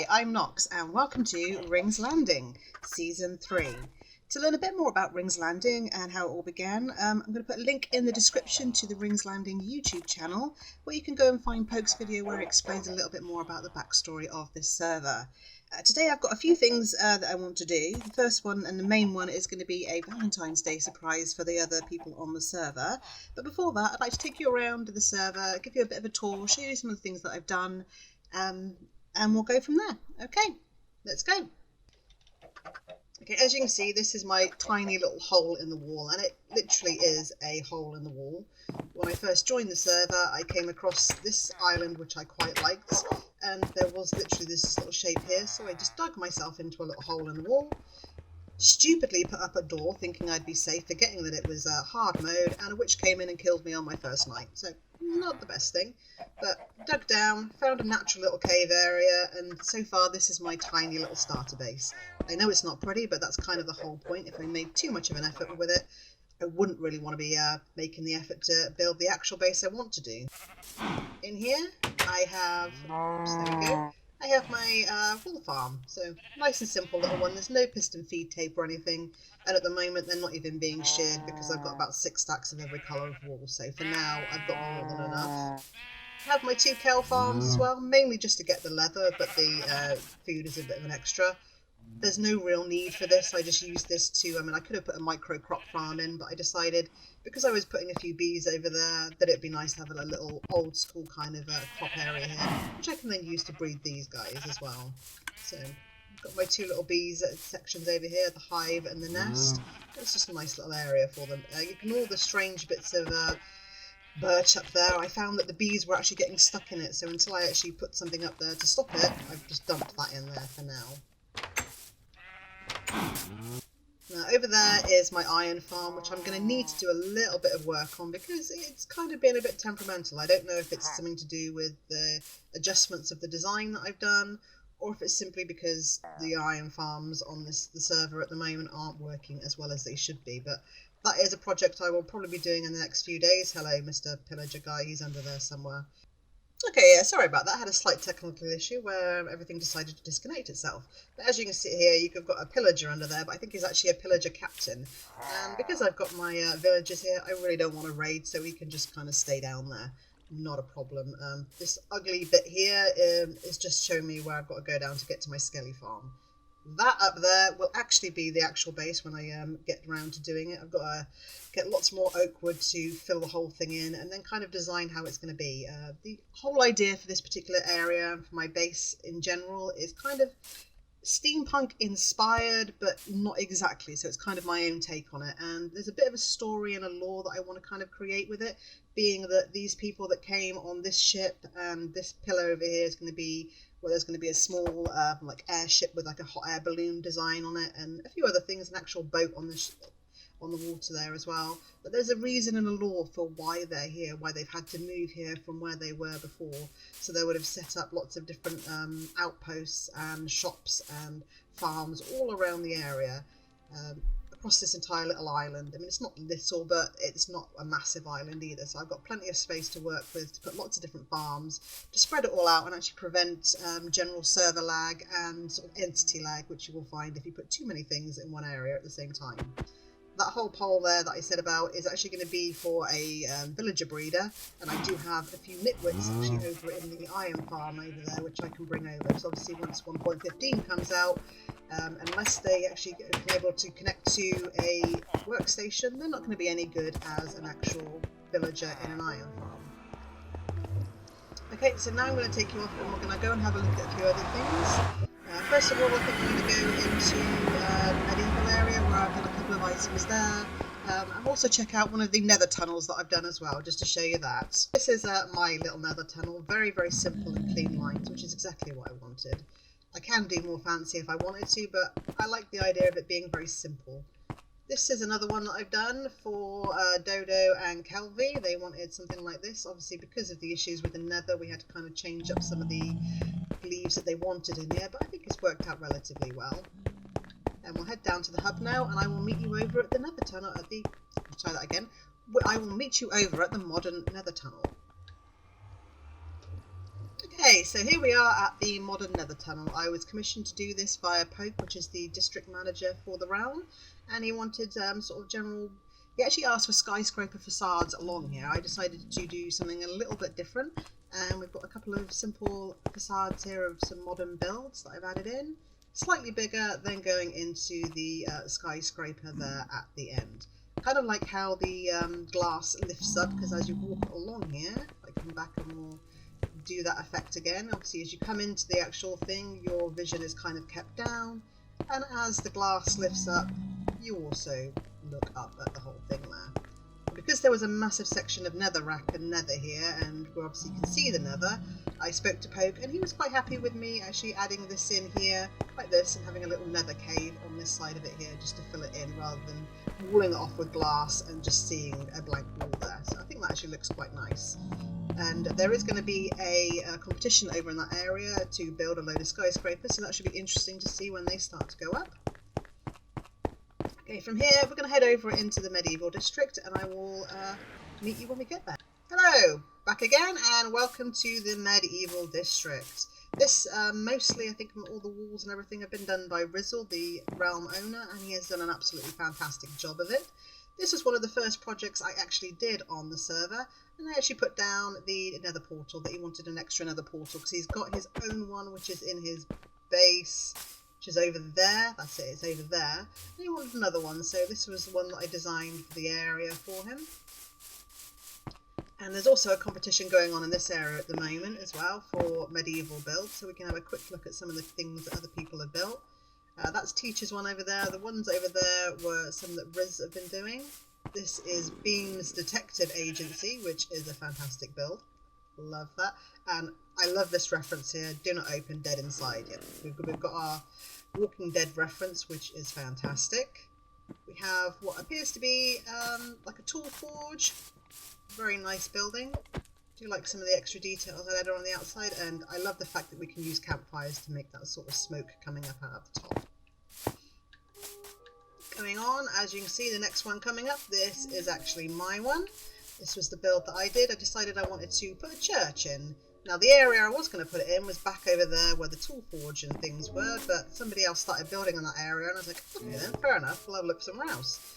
Hi, I'm Nox and welcome to Rings Landing, Season 3. To learn a bit more about Rings Landing and how it all began, I'm going to put a link in the description to the Rings Landing YouTube channel where you can go and find Poke's video where it explains a little bit more about the backstory of this server. Today I've got a few things that I want to do. The first one and the main one is going to be a Valentine's Day surprise for the other people on the server. But before that, I'd like to take you around the server, give you a bit of a tour, show you some of the things that I've done, and we'll go from there. Okay, let's go. Okay, as you can see, this is my tiny little hole in the wall, and it literally is a hole in the wall. When I first joined the server, I came across this island, which I quite liked, and there was literally this little shape here, so I just dug myself into a little hole in the wall, stupidly put up a door thinking I'd be safe, forgetting that it was hard mode, and a witch came in and killed me on my first night, so not the best thing. But dug down, found a natural little cave area, and so far this is my tiny little starter base. I know it's not pretty, but that's kind of the whole point. If I made too much of an effort with it, I wouldn't really want to be making the effort to build the actual base I want to do. In here, I have, oops, there we go, I have my wool farm. So nice and simple little one. There's no piston feed tape or anything, and at the moment they're not even being sheared because I've got about 6 stacks of every colour of wool. So for now, I've got more than enough. I have my 2 cow farms as well, mainly just to get the leather, but the food is a bit of an extra. There's no real need for this. I just used this to, I could have put a micro crop farm in, but I decided, because I was putting a few bees over there, that it'd be nice to have a little old school kind of crop area here, which I can then use to breed these guys as well. So I've got my 2 little bees sections over here, the hive and the nest. It's just a nice little area for them. Ignore the strange bits of birch up there. I found that the bees were actually getting stuck in it, so until I actually put something up there to stop it, I've just dumped that in there for now. Now over there is my iron farm, which I'm going to need to do a little bit of work on because it's kind of been a bit temperamental. I don't know if it's something to do with the adjustments of the design that I've done, or if it's simply because the iron farms on the server at the moment aren't working as well as they should be. But that is a project I will probably be doing in the next few days. Hello, Mr. Pillager guy, he's under there somewhere. Okay, yeah, sorry about that. I had a slight technical issue where everything decided to disconnect itself. But as you can see here, you've got a pillager under there, but I think he's actually a pillager captain. And because I've got my villagers here, I really don't want to raid, so we can just kind of stay down there. Not a problem. This ugly bit here is just showing me where I've got to go down to get to my skelly farm. That up there will actually be the actual base when I get around to doing it. I've got to get lots more oak wood to fill the whole thing in and then kind of design how it's going to be. The whole idea for this particular area and for my base in general is kind of steampunk inspired, but not exactly. So it's kind of my own take on it. And there's a bit of a story and a lore that I want to kind of create with it, being that these people that came on this ship and this pillar over here is going to be, well, there's going to be a small like airship with like a hot air balloon design on it and a few other things, an actual boat on the on the water there as well. But there's a reason and a lore for why they're here, why they've had to move here from where they were before. So they would have set up lots of different outposts and shops and farms all around the area. Across this entire little island. I mean, it's not little, but it's not a massive island either, so I've got plenty of space to work with to put lots of different farms to spread it all out and actually prevent general server lag and sort of entity lag, which you will find if you put too many things in one area at the same time. That whole pole there that I said about is actually going to be for a villager breeder, and I do have a few nitwits actually over in the iron farm over there, which I can bring over. So obviously once 1.15 comes out, unless they actually are able to connect to a workstation, they're not going to be any good as an actual villager in an iron farm. Okay, so now I'm going to take you off and we're going to go and have a look at a few other things. First of all, I think we're going to go into the medieval area where I've done a couple of items there. And also check out one of the nether tunnels that I've done as well, just to show you that. This is my little nether tunnel, very, very simple and clean lines, which is exactly what I wanted. I can do more fancy if I wanted to, but I like the idea of it being very simple. This is another one that I've done for Dodo and Kelvy. They wanted something like this. Obviously, because of the issues with the nether, we had to kind of change up some of the leaves that they wanted in here, but I think it's worked out relatively well. And we'll head down to the hub now, and I will meet you over at the nether tunnel at the... I'll try that again. I will meet you over at the modern nether tunnel. Okay, so here we are at the modern Nether Tunnel. I was commissioned to do this via Poke, which is the district manager for the realm, and he wanted sort of general... He actually asked for skyscraper facades along here. I decided to do something a little bit different, and we've got a couple of simple facades here of some modern builds that I've added in. Slightly bigger, then going into the skyscraper there at the end. Kind of like how the glass lifts up, because as you walk along here, if I come back and we'll do that effect again, obviously as you come into the actual thing, your vision is kind of kept down, and as the glass lifts up, you also look up at the whole thing there. Because there was a massive section of netherrack and nether here, and we obviously can see the nether, I spoke to Poke and he was quite happy with me actually adding this in here like this and having a little nether cave on this side of it here just to fill it in, rather than walling it off with glass and just seeing a blank wall there. So I think that actually looks quite nice. And there is going to be a competition over in that area to build a load of skyscrapers, so that should be interesting to see when they start to go up. Okay, from here we're going to head over into the medieval district, and I will meet you when we get there. Hello, back again, and welcome to the medieval district. This mostly, I think, all the walls and everything have been done by Rizzle, the realm owner, and he has done an absolutely fantastic job of it. This was one of the first projects I actually did on the server, and I actually put down the nether portal, that he wanted an extra nether portal, because he's got his own one which is in his base, which is over there. That's it, it's over there. And he wanted another one, so this was the one that I designed for the area for him. And there's also a competition going on in this area at the moment as well for medieval builds, so we can have a quick look at some of the things that other people have built. That's Teacher's one over there. The ones over there were some that Riz have been doing. This is Beam's Detective Agency, which is a fantastic build. Love that. And I love this reference here, do not open, dead inside. Yeah, we've got our Walking Dead reference, which is fantastic. We have what appears to be like a tool forge. Very nice building. I do like some of the extra details I added on the outside, and I love the fact that we can use campfires to make that sort of smoke coming up out of the top. Going on, as you can see, the next one coming up, this is actually my one. This was the build that I did. I decided I wanted to put a church in. Now the area I was going to put it in was back over there where the tool forge and things were, but somebody else started building on that area, and I was like, okay then, fair enough, we'll have a look somewhere else.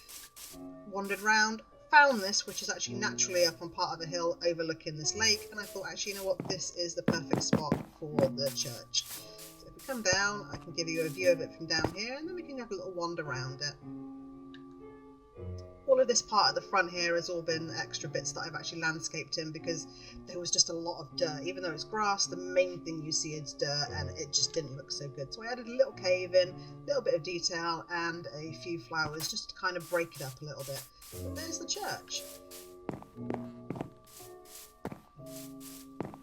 Wandered round, found this, which is actually naturally up on part of a hill overlooking this lake, and I thought, actually, you know what, this is the perfect spot for the church. So if we come down, I can give you a view of it from down here, and then we can have a little wander around it. All of this part at the front here has all been extra bits that I've actually landscaped in, because there was just a lot of dirt. Even though it's grass, the main thing you see is dirt, and it just didn't look so good. So I added a little cave in, a little bit of detail, and a few flowers just to kind of break it up a little bit. But there's the church.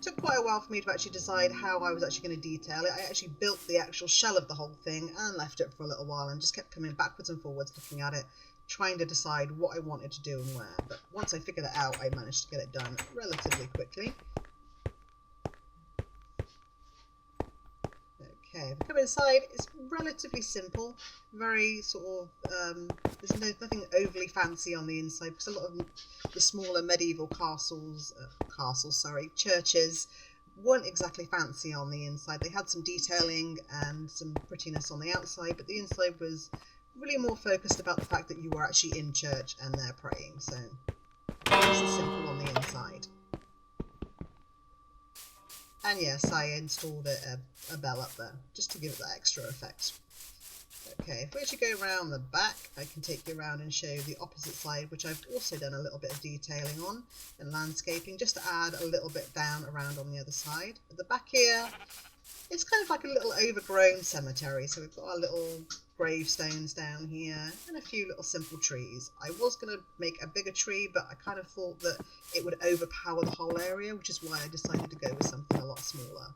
Took quite a while for me to actually decide how I was actually going to detail it. I actually built the actual shell of the whole thing and left it for a little while and just kept coming backwards and forwards looking at it, trying to decide what I wanted to do and where. But once I figured it out, I managed to get it done relatively quickly. Okay, if we come inside, it's relatively simple, very sort of, there's nothing overly fancy on the inside, because a lot of the smaller medieval churches weren't exactly fancy on the inside. They had some detailing and some prettiness on the outside, but the inside was really more focused about the fact that you were actually in church and they're praying, so nice and simple on the inside. And yes, I installed a bell up there, just to give it that extra effect. Okay, if we actually go around the back, I can take you around and show you the opposite side, which I've also done a little bit of detailing on, and landscaping, just to add a little bit down around on the other side. At the back here, it's kind of like a little overgrown cemetery, so we've got our little gravestones down here and a few little simple trees. I was going to make a bigger tree, but I kind of thought that it would overpower the whole area, which is why I decided to go with something a lot smaller.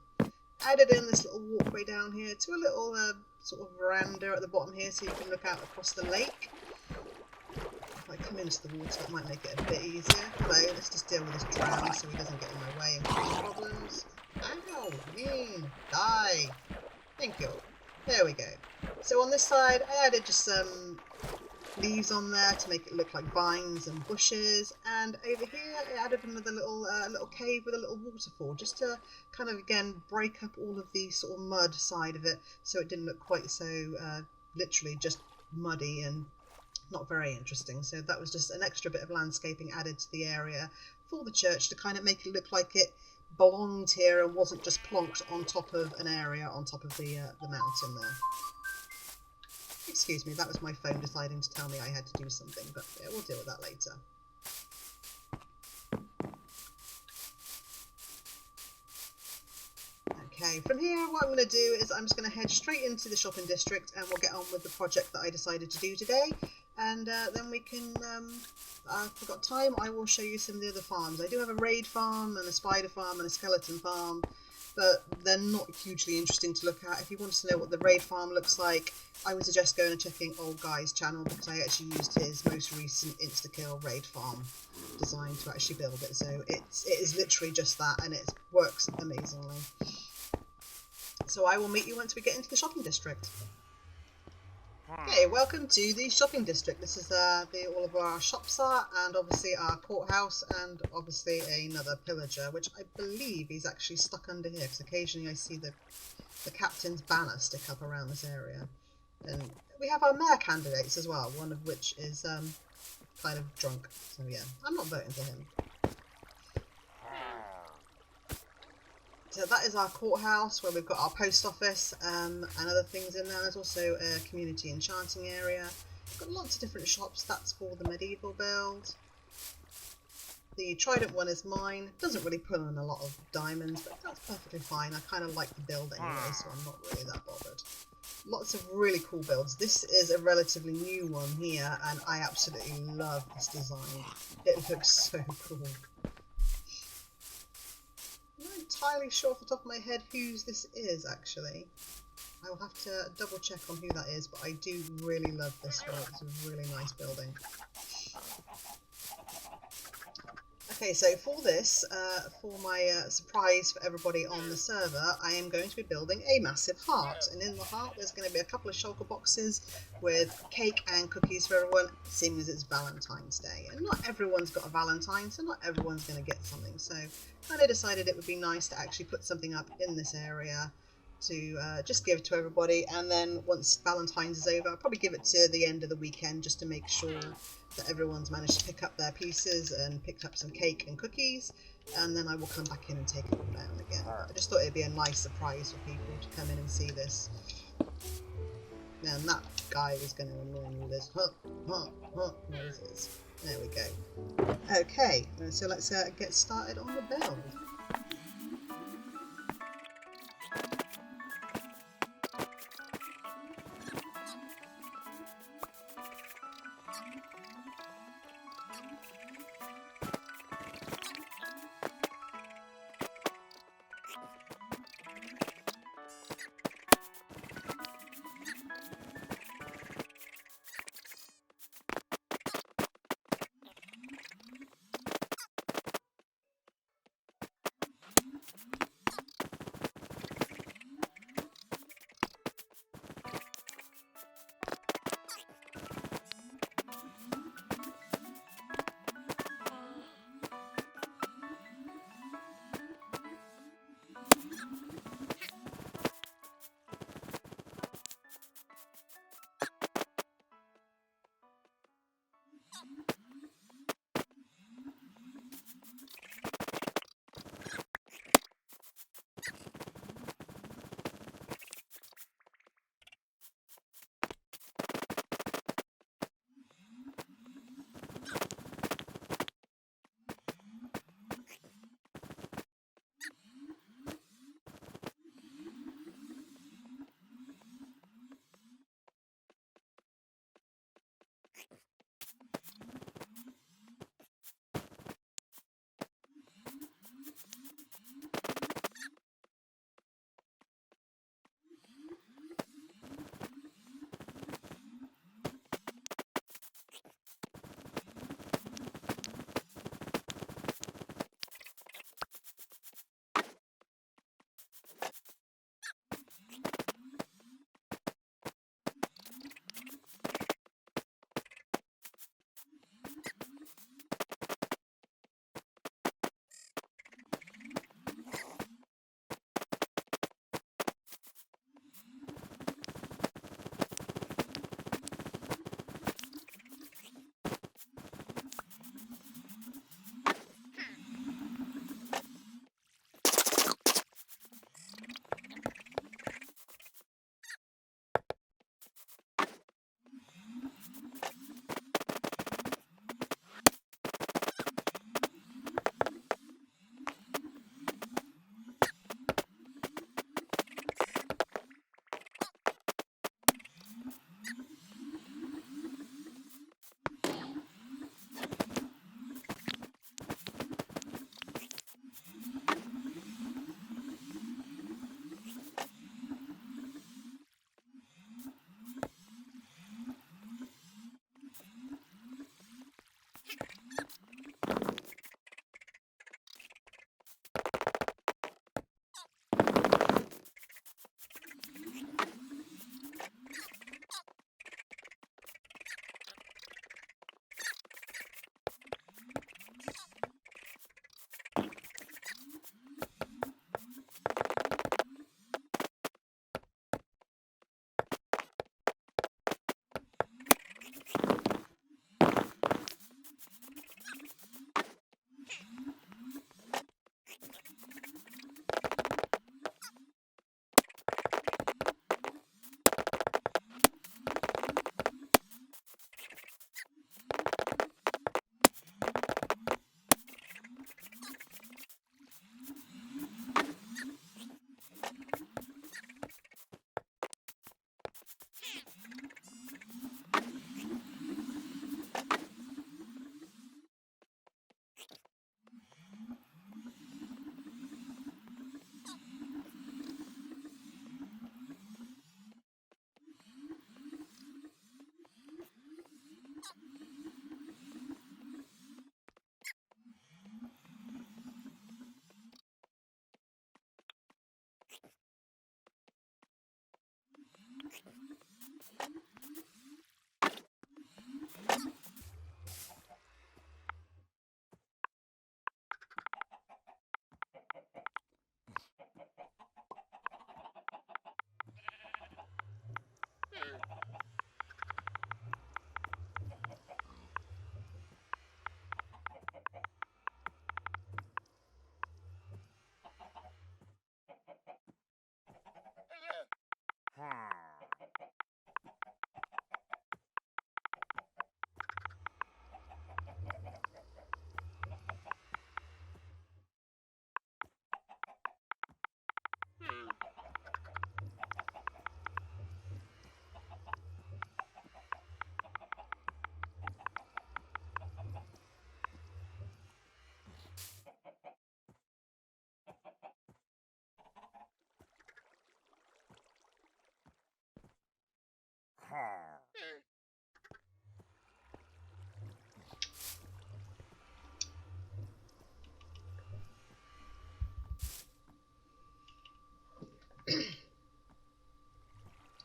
Added in this little walkway down here to a little sort of veranda at the bottom here, so you can look out across the lake. If I come into the water, that might make it a bit easier. Hello, let's just deal with this drown so he doesn't get in my way and cause problems. Ow! Die! Thank you. There we go. So on this side, I added just some leaves on there to make it look like vines and bushes, and over here it added another little cave with a little waterfall, just to kind of again break up all of the sort of mud side of it, so it didn't look quite so literally just muddy and not very interesting. So that was just an extra bit of landscaping added to the area for the church to kind of make it look like it belonged here and wasn't just plonked on top of an area on top of the mountain there. Excuse me, that was my phone deciding to tell me I had to do something, but yeah, we'll deal with that later. Okay, from here what I'm going to do is I'm just going to head straight into the shopping district and we'll get on with the project that I decided to do today, and then we can, if I've got time, I will show you some of the other farms. I do have a raid farm and a spider farm and a skeleton farm, but they're not hugely interesting to look at. If you wanted to know what the raid farm looks like, I would suggest going and checking Old Guy's channel, because I actually used his most recent insta-kill raid farm design to actually build it. So it is literally just that, and it works amazingly. So I will meet you once we get into the shopping district. Okay, welcome to the shopping district. This is all of our shops are, and obviously our courthouse, and obviously another pillager, which I believe is actually stuck under here, because occasionally I see the captain's banner stick up around this area. And we have our mayor candidates as well, one of which is kind of drunk. So yeah, I'm not voting for him. So that is our courthouse, where we've got our post office and other things in there. There's also a community enchanting area. We've got lots of different shops. That's for the medieval build. The trident one is mine. Doesn't really pull in a lot of diamonds, but that's perfectly fine. I kind of like the build anyway, so I'm not really that bothered. Lots of really cool builds. This is a relatively new one here, and I absolutely love this design. It looks so cool. I'm not entirely sure off the top of my head whose this is, actually. I will have to double check on who that is, but I do really love this one. It's a really nice building. Okay, so for this, for my surprise for everybody on the server, I am going to be building a massive heart. And in the heart, there's going to be a couple of shulker boxes with cake and cookies for everyone, seeing as it's Valentine's Day. And not everyone's got a Valentine, so not everyone's going to get something. So I kind of decided it would be nice to actually put something up in this area to just give to everybody. And then once Valentine's is over, I'll probably give it to the end of the weekend just to make sure that everyone's managed to pick up their pieces and picked up some cake and cookies, and then I will come back in and take it all down again. I just thought it'd be a nice surprise for people to come in and see this. And that guy is going to annoy me with his noises. There we go. Okay, so let's get started on the build.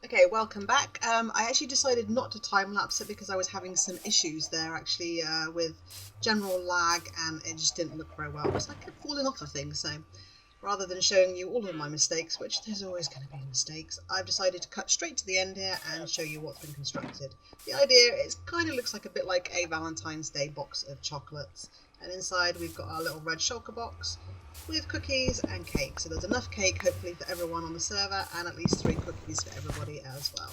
Okay, welcome back. I actually decided not to time lapse it because I was having some issues there actually with general lag, and it just didn't look very well because I kept falling off of things. So rather than showing you all of my mistakes, which there's always going to be mistakes, I've decided to cut straight to the end here and show you what's been constructed. The idea is kind of looks like a bit like a Valentine's Day box of chocolates, and inside we've got our little red shulker box with cookies and cake. So there's enough cake hopefully for everyone on the server, and at least 3 cookies for everybody as well.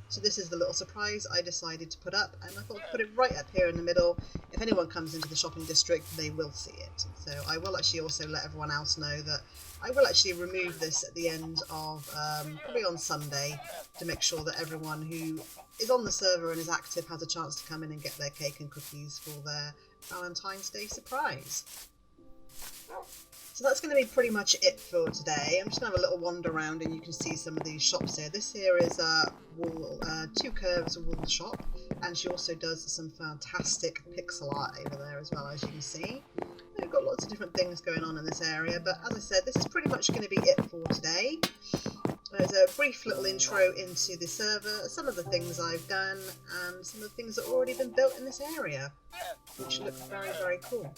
So this is the little surprise I decided to put up, and I thought I'd put it right up here in the middle. If anyone comes into the shopping district, they will see it. So I will actually also let everyone else know that I will actually remove this at the end of, probably on Sunday, to make sure that everyone who is on the server and is active has a chance to come in and get their cake and cookies for their Valentine's Day surprise. So that's going to be pretty much it for today. I'm just going to have a little wander around and you can see some of these shops here. This here is Two Curves wool shop, and she also does some fantastic pixel art over there as well, as you can see. We've got lots of different things going on in this area, but as I said, this is pretty much going to be it for today. There's a brief little intro into the server, some of the things I've done, and some of the things that have already been built in this area, which look very, very cool.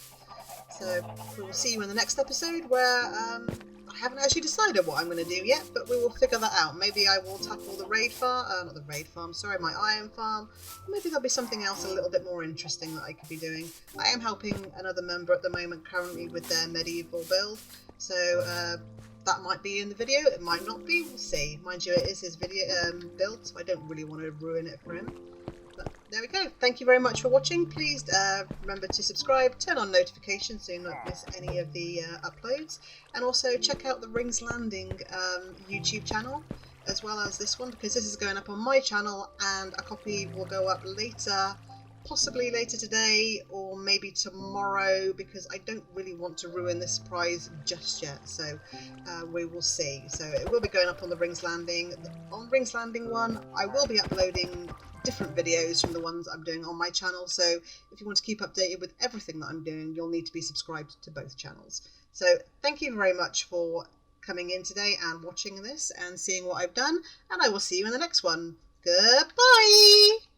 So we will see you in the next episode, where I haven't actually decided what I'm going to do yet, but we will figure that out. Maybe I will tackle the raid farm, not the raid farm, sorry, my iron farm. Or maybe there'll be something else a little bit more interesting that I could be doing. I am helping another member at the moment currently with their medieval build, so that might be in the video, it might not be, we'll see. Mind you, it is his video build, so I don't really want to ruin it for him. But there we go. Thank you very much for watching. Please remember to subscribe, turn on notifications so you don't miss any of the uploads, and also check out the Rings Landing YouTube channel as well as this one, because this is going up on my channel and a copy will go up later, possibly later today or maybe tomorrow, because I don't really want to ruin this surprise just yet, so we will see. So it will be going up on the Rings Landing. On Rings Landing 1 I will be uploading different videos from the ones I'm doing on my channel, so if you want to keep updated with everything that I'm doing, you'll need to be subscribed to both channels. So thank you very much for coming in today and watching this and seeing what I've done, and I will see you in the next one. Goodbye!